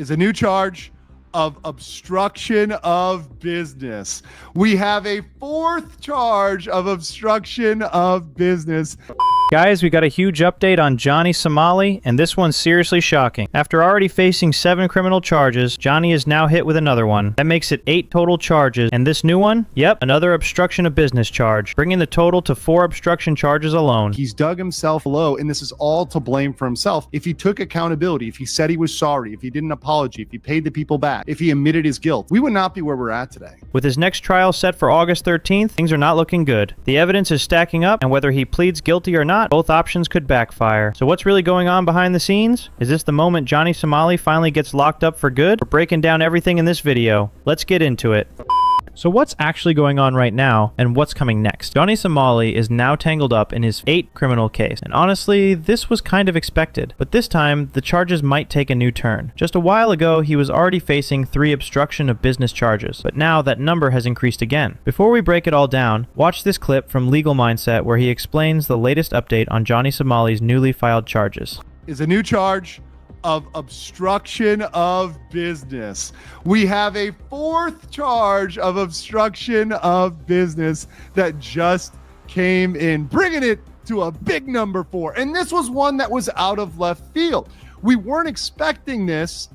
is a new charge of obstruction of business. We have a fourth charge of obstruction of business. Guys, we got a huge update on Johnny Somali, and this one's seriously shocking. After already facing 7 criminal charges, Johnny is now hit with another one. That makes it 8 total charges, and this new one? Yep, another obstruction of business charge, bringing the total to 4 obstruction charges alone. He's dug himself low, and this is all to blame for himself. If he took accountability, if he said he was sorry, if he did an apology, if he paid the people back, if he admitted his guilt, we would not be where we're at today. With his next trial set for August 13th, things are not looking good. The evidence is stacking up, and whether he pleads guilty or not, both options could backfire. So what's really going on behind the scenes? Is this the moment Johnny Somali finally gets locked up for good? We're breaking down everything in this video. Let's get into it. So what's actually going on right now, and what's coming next? Johnny Somali is now tangled up in his 8th criminal case, and honestly, this was kind of expected. But this time, the charges might take a new turn. Just a while ago, he was already facing 3 obstruction of business charges, but now that number has increased again. Before we break it all down, watch this clip from Legal Mindset where he explains the latest update on Johnny Somali's newly filed charges. Is a new charge of obstruction of business. We have a fourth charge of obstruction of business that just came in, bringing it to a big number 4. And this was one that was out of left field. We weren't expecting this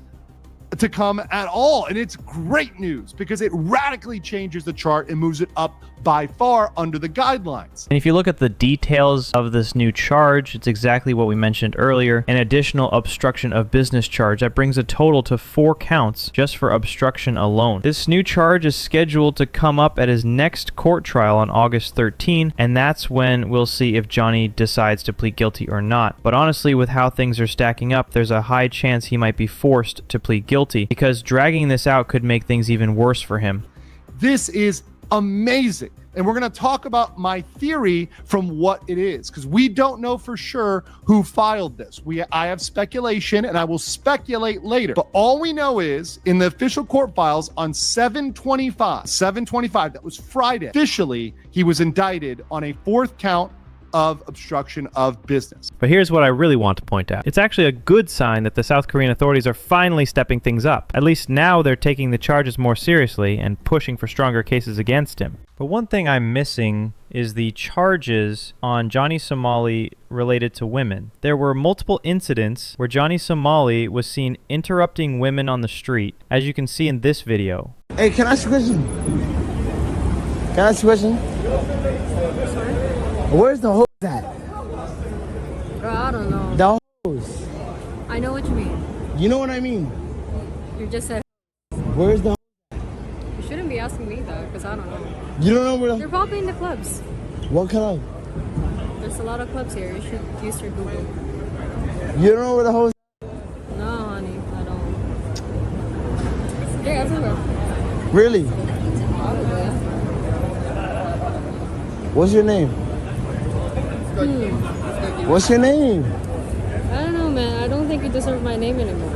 to come at all. And it's great news because it radically changes the chart and moves it up by far under the guidelines. And if you look at the details of this new charge, it's exactly what we mentioned earlier, an additional obstruction of business charge that brings a total to 4 counts just for obstruction alone. This new charge is scheduled to come up at his next court trial on August 13, and that's when we'll see if Johnny decides to plead guilty or not. But honestly, with how things are stacking up, there's a high chance he might be forced to plead guilty because dragging this out could make things even worse for him. This is amazing. And we're going to talk about my theory from what it is, because we don't know for sure who filed this. I have speculation, and I will speculate later. But all we know is in the official court files on 7/25, that was Friday, officially he was indicted on a 4th count of obstruction of business. But here's what I really want to point out. It's actually a good sign that the South Korean authorities are finally stepping things up. At least now they're taking the charges more seriously and pushing for stronger cases against him. But one thing I'm missing is the charges on Johnny Somali related to women. There were multiple incidents where Johnny Somali was seen interrupting women on the street, as you can see in this video. Hey, can I ask you a question? Can I ask you a question? Where's the hose at? Bro, I don't know. The hose. I know what you mean. You know what I mean? You just said. Where's the hose? You shouldn't be asking me that because I don't know. You don't know where the... They're probably in the clubs. What club? There's a lot of clubs here. You should use your Google. You don't know where the hose... No, honey, I don't. They're everywhere. Really? Probably. What's your name? What's your name? I don't know, man. I don't think you deserve my name anymore.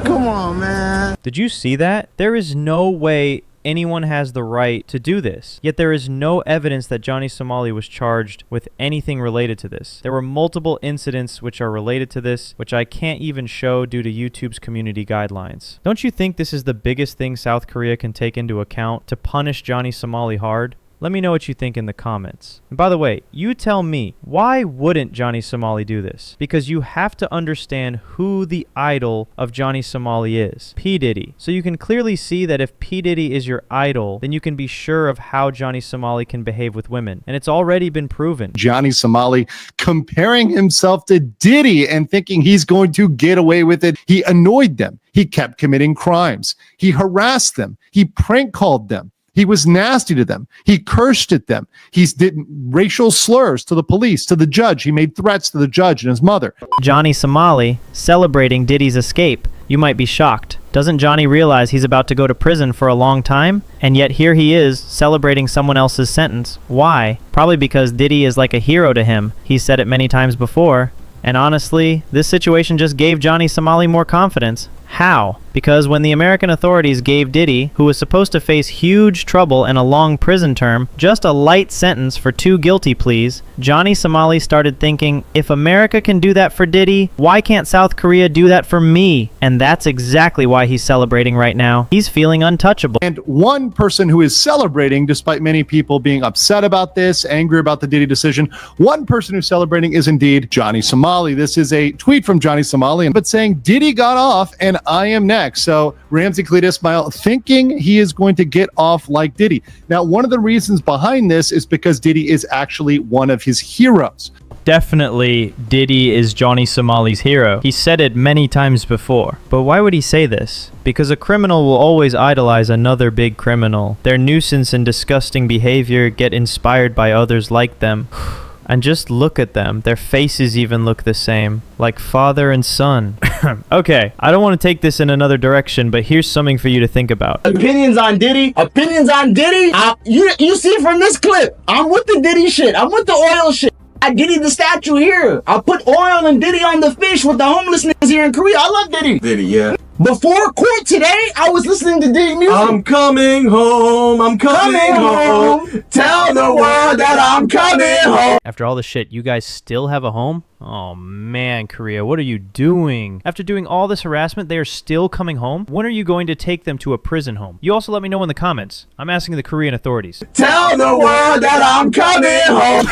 Come on, man. Did you see that? There is no way anyone has the right to do this. Yet there is no evidence that Johnny Somali was charged with anything related to this. There were multiple incidents which are related to this, which I can't even show due to YouTube's community guidelines. Don't you think this is the biggest thing South Korea can take into account to punish Johnny Somali hard? Let me know what you think in the comments. And by the way, you tell me, why wouldn't Johnny Somali do this? Because you have to understand who the idol of Johnny Somali is. P. Diddy. So you can clearly see that if P. Diddy is your idol, then you can be sure of how Johnny Somali can behave with women. And it's already been proven. Johnny Somali comparing himself to Diddy and thinking he's going to get away with it. He annoyed them. He kept committing crimes. He harassed them. He prank called them. He was nasty to them. He cursed at them. He did racial slurs to the police, to the judge. He made threats to the judge and his mother. Johnny Somali celebrating Diddy's escape. You might be shocked. Doesn't Johnny realize he's about to go to prison for a long time? And yet here he is celebrating someone else's sentence. Why? Probably because Diddy is like a hero to him. He's said it many times before. And honestly, this situation just gave Johnny Somali more confidence. How? Because when the American authorities gave Diddy, who was supposed to face huge trouble and a long prison term, just a light sentence for 2 guilty pleas, Johnny Somali started thinking, if America can do that for Diddy, why can't South Korea do that for me? And that's exactly why he's celebrating right now. He's feeling untouchable. And one person who is celebrating, despite many people being upset about this, angry about the Diddy decision, one person who's celebrating is indeed Johnny Somali. This is a tweet from Johnny Somali, but saying Diddy got off and I am next. So Ramsey Cletus Ismail thinking he is going to get off like Diddy. Now, one of the reasons behind this is because Diddy is actually one of his heroes. Definitely, Diddy is Johnny Somali's hero. He said it many times before. But why would he say this? Because a criminal will always idolize another big criminal. Their nuisance and disgusting behavior get inspired by others like them. And just look at them. Their faces even look the same. Like father and son. Okay, I don't want to take this in another direction, but here's something for you to think about. Opinions on Diddy. Opinions on Diddy. You see from this clip, I'm with the Diddy shit. I'm with the oil shit. I Diddy the statue here. I put oil and Diddy on the fish with the homelessness here in Korea. I love Diddy. Diddy, yeah. Before court today, I was listening to Diddy music. I'm coming home. I'm coming home. Tell the world that I'm coming home. After all the shit, you guys still have a home? Oh man, Korea, what are you doing? After doing all this harassment, they are still coming home? When are you going to take them to a prison home? You also let me know in the comments. I'm asking the Korean authorities. Tell the world that I'm coming home.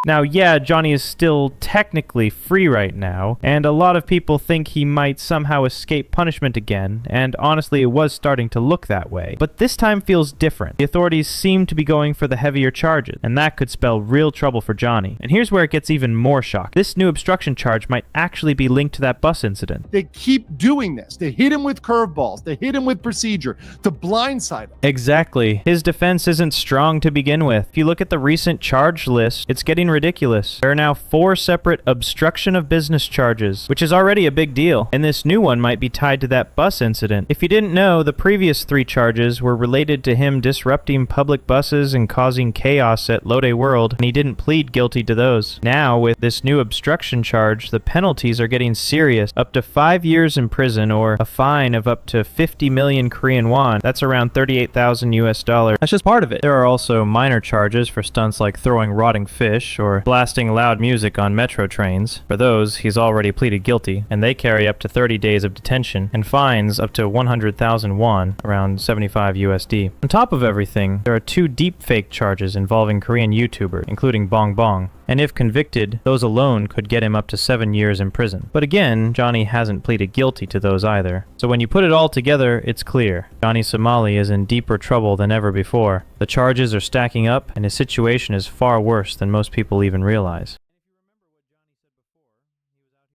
Now, yeah, Johnny is still technically free right now, and a lot of people think he might somehow escape punishment again, and honestly, it was starting to look that way. But this time feels different. The authorities seem to be going for the heavier charges, and that could spell real trouble for Johnny. And here's where it gets even more shocking. This new obstruction charge might actually be linked to that bus incident. They keep doing this. They hit him with curveballs. They hit him with procedure to blindside him. Exactly. His defense isn't strong to begin with. If you look at the recent charge list, it's getting ridiculous. There are now 4 separate obstruction of business charges, which is already a big deal, and this new one might be tied to that bus incident. If you didn't know, the previous 3 charges were related to him disrupting public buses and causing chaos at Lode World, and he didn't plead guilty to those. Now, with this new obstruction charge, the penalties are getting serious, up to 5 years in prison or a fine of up to 50 million Korean won. That's around 38,000 US dollars. That's just part of it. There are also minor charges for stunts like throwing rotting fish or blasting loud music on metro trains. For those, he's already pleaded guilty, and they carry up to 30 days of detention and fines up to 100,000 won, around 75 USD. On top of everything, there are 2 deepfake charges involving Korean YouTubers, including Bong Bong. And if convicted, those alone could get him up to 7 years in prison. But again, Johnny hasn't pleaded guilty to those either. So when you put it all together, it's clear. Johnny Somali is in deeper trouble than ever before. The charges are stacking up, and his situation is far worse than most people even realize.